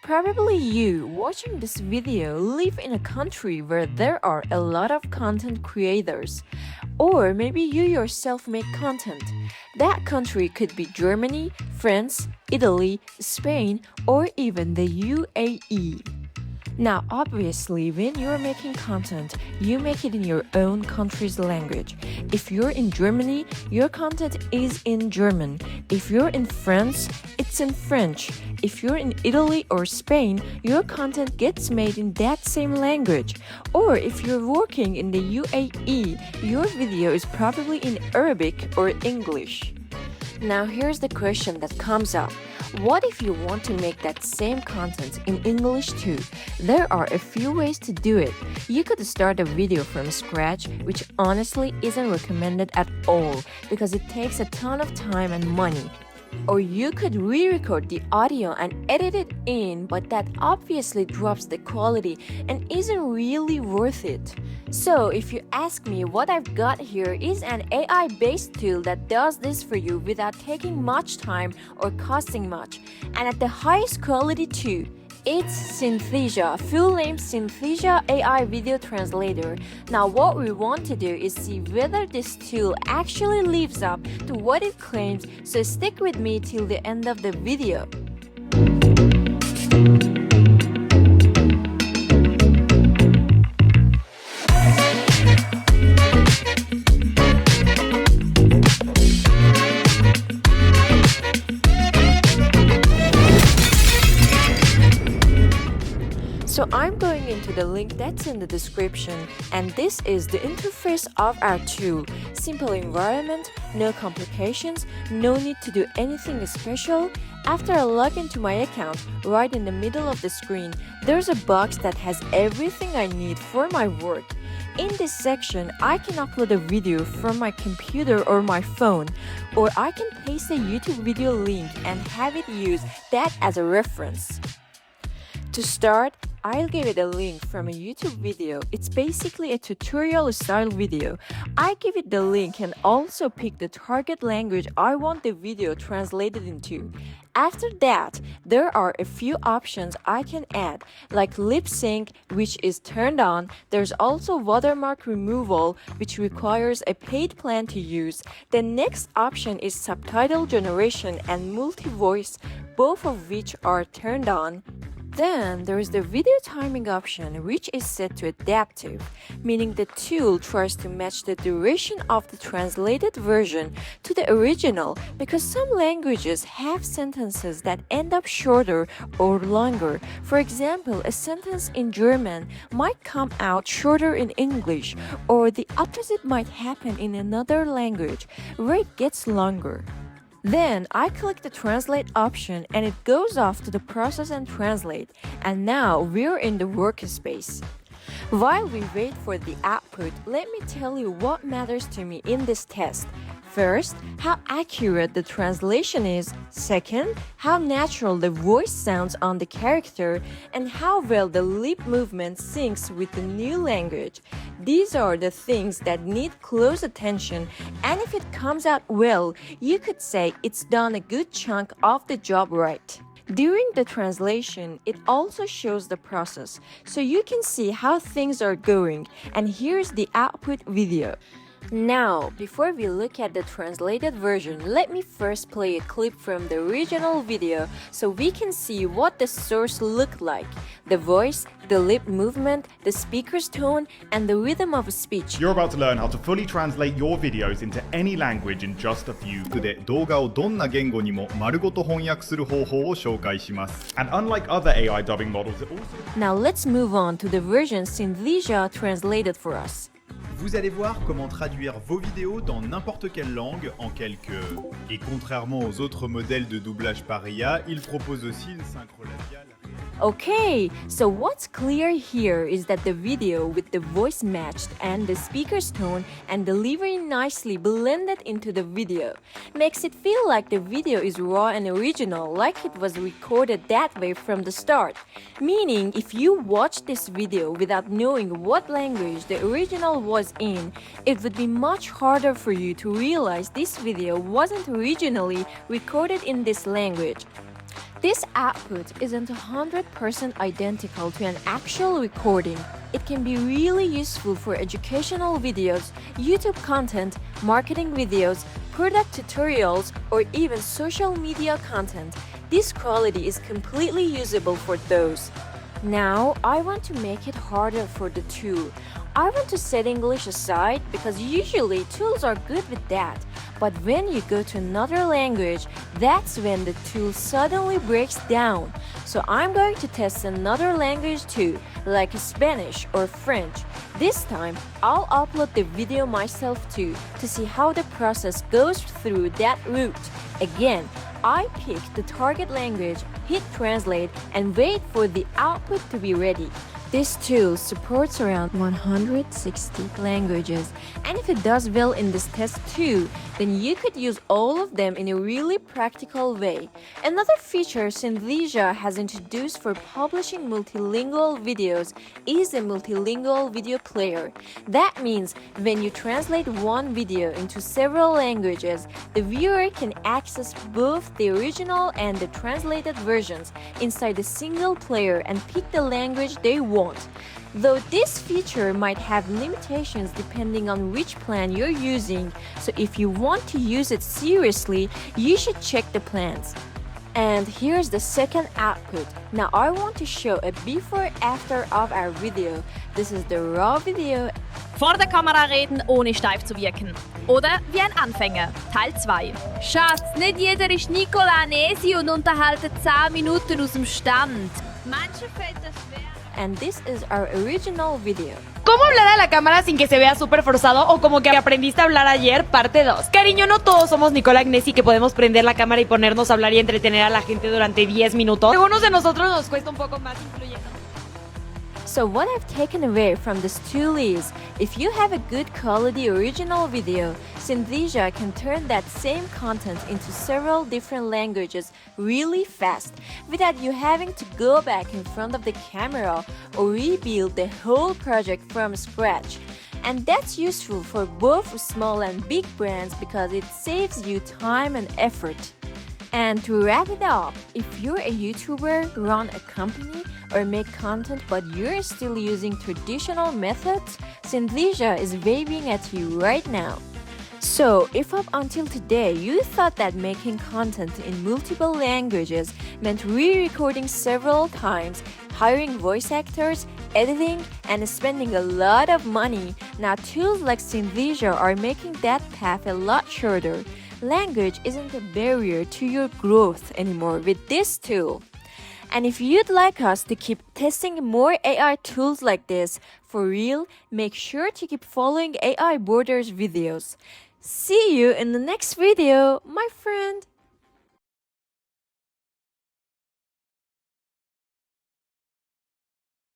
Probably you, watching this video, live in a country where there are a lot of content creators. Or maybe you yourself make content. That country could be Germany, France, Italy, Spain, or even the UAE. Now, obviously, when you're making content, you make it in your own country's language. If you're in Germany, your content is in German. If you're in France, it's in French. If you're in Italy or Spain, your content gets made in that same language. Or if you're working in the UAE, your video is probably in Arabic or English. Now, here's the question that comes up. What if you want to make that same content in English too? There are a few ways to do it. You could start a video from scratch, which honestly isn't recommended at all because it takes a ton of time and money. Or you could re-record the audio and edit it in, but that obviously drops the quality and isn't really worth it. So if you ask me, what I've got here is an AI-based tool that does this for you without taking much time or costing much, and at the highest quality too. It's Synthesia, full name Synthesia AI Video Translator. Now what we want to do is see whether this tool actually lives up to what it claims, so stick with me till the end of the video. So I'm going into the link that's in the description, and this is the interface of our tool. Simple environment, no complications, no need to do anything special. After I log into my account, right in the middle of the screen, there's a box that has everything I need for my work. In this section, I can upload a video from my computer or my phone, or I can paste a YouTube video link and have it use that as a reference. To start, I'll give it a link from a YouTube video. It's basically a tutorial style video. I give it the link and also pick the target language I want the video translated into. After that, there are a few options I can add, like lip sync, which is turned on. There's also watermark removal, which requires a paid plan to use. The next option is subtitle generation and multi-voice, both of which are turned on. Then there is the video timing option, which is set to adaptive, meaning the tool tries to match the duration of the translated version to the original, because some languages have sentences that end up shorter or longer. For example, a sentence in German might come out shorter in English, or the opposite might happen in another language, where it gets longer. Then I click the translate option and it goes off to the process and translate, and now we're in the workspace. While we wait for the output, let me tell you what matters to me in this test. First, how accurate the translation is. Second, how natural the voice sounds on the character, and how well the lip movement syncs with the new language. These are the things that need close attention, and if it comes out well, you could say it's done a good chunk of the job right. During the translation, it also shows the process, so you can see how things are going, and here's the output video. Now, before we look at the translated version, let me first play a clip from the original video so we can see what the source looked like. The voice, the lip movement, the speaker's tone, and the rhythm of speech. You're about to learn how to fully translate your videos into any language in just a few. で動画をどんな言語にも丸ごと翻訳する方法を紹介します。 And unlike other AI dubbing models, it also... Now let's move on to the version Synthesia translated for us. Vous allez voir comment traduire vos vidéos dans n'importe quelle langue en quelques... Et contrairement aux autres modèles de doublage par IA, il propose aussi une synchro labiale. Okay, so what's clear here is that the video with the voice matched and the speaker's tone and delivery nicely blended into the video makes it feel like the video is raw and original, like it was recorded that way from the start. Meaning, if you watch this video without knowing what language the original was in, it would be much harder for you to realize this video wasn't originally recorded in this language. This output isn't 100% identical to an actual recording. It can be really useful for educational videos, YouTube content, marketing videos, product tutorials, or even social media content. This quality is completely usable for those. Now, I want to make it harder for the tool. I want to set English aside because usually tools are good with that. But when you go to another language, that's when the tool suddenly breaks down. So I'm going to test another language too, like Spanish or French. This time, I'll upload the video myself too, to see how the process goes through that route. Again, I pick the target language, hit translate, and wait for the output to be ready. This tool supports around 160 languages, and if it does well in this test too, then you could use all of them in a really practical way. Another feature Synthesia has introduced for publishing multilingual videos is a multilingual video player. That means when you translate one video into several languages, the viewer can access both the original and the translated versions inside a single player and pick the language they want. Though this feature might have limitations depending on which plan you're using, so if you want to use it seriously, you should check the plans. And here's the second output. Now I want to show a before-after of our video. This is the raw video. Vor der Kamera reden, ohne steif zu wirken. Oder wie ein Anfänger, Teil 2. Schatz, nicht jeder ist Nicola Nesi und unterhalten 10 Minuten aus dem Stand. Manche fällt das schwer. And this is our original video. ¿Cómo hablar a la cámara sin que se vea súper forzado o como que aprendiste a hablar ayer? Parte 2. Cariño, no todos somos Nicola Agnesi que podemos prender la cámara y ponernos a hablar y entretener a la gente durante 10 minutos. Algunos de nosotros nos cuesta un poco más influyendo. So what I've taken away from this tool is, if you have a good quality original video, Synthesia can turn that same content into several different languages really fast, without you having to go back in front of the camera or rebuild the whole project from scratch. And that's useful for both small and big brands because it saves you time and effort. And to wrap it up, if you're a YouTuber, run a company, or make content but you're still using traditional methods, Synthesia is waving at you right now. So, if up until today you thought that making content in multiple languages meant re-recording several times, hiring voice actors, editing, and spending a lot of money, now tools like Synthesia are making that path a lot shorter. Language isn't a barrier to your growth anymore with this tool. And if you'd like us to keep testing more AI tools like this for real, make sure to keep following AI Borders videos. See you in the next video, my friend!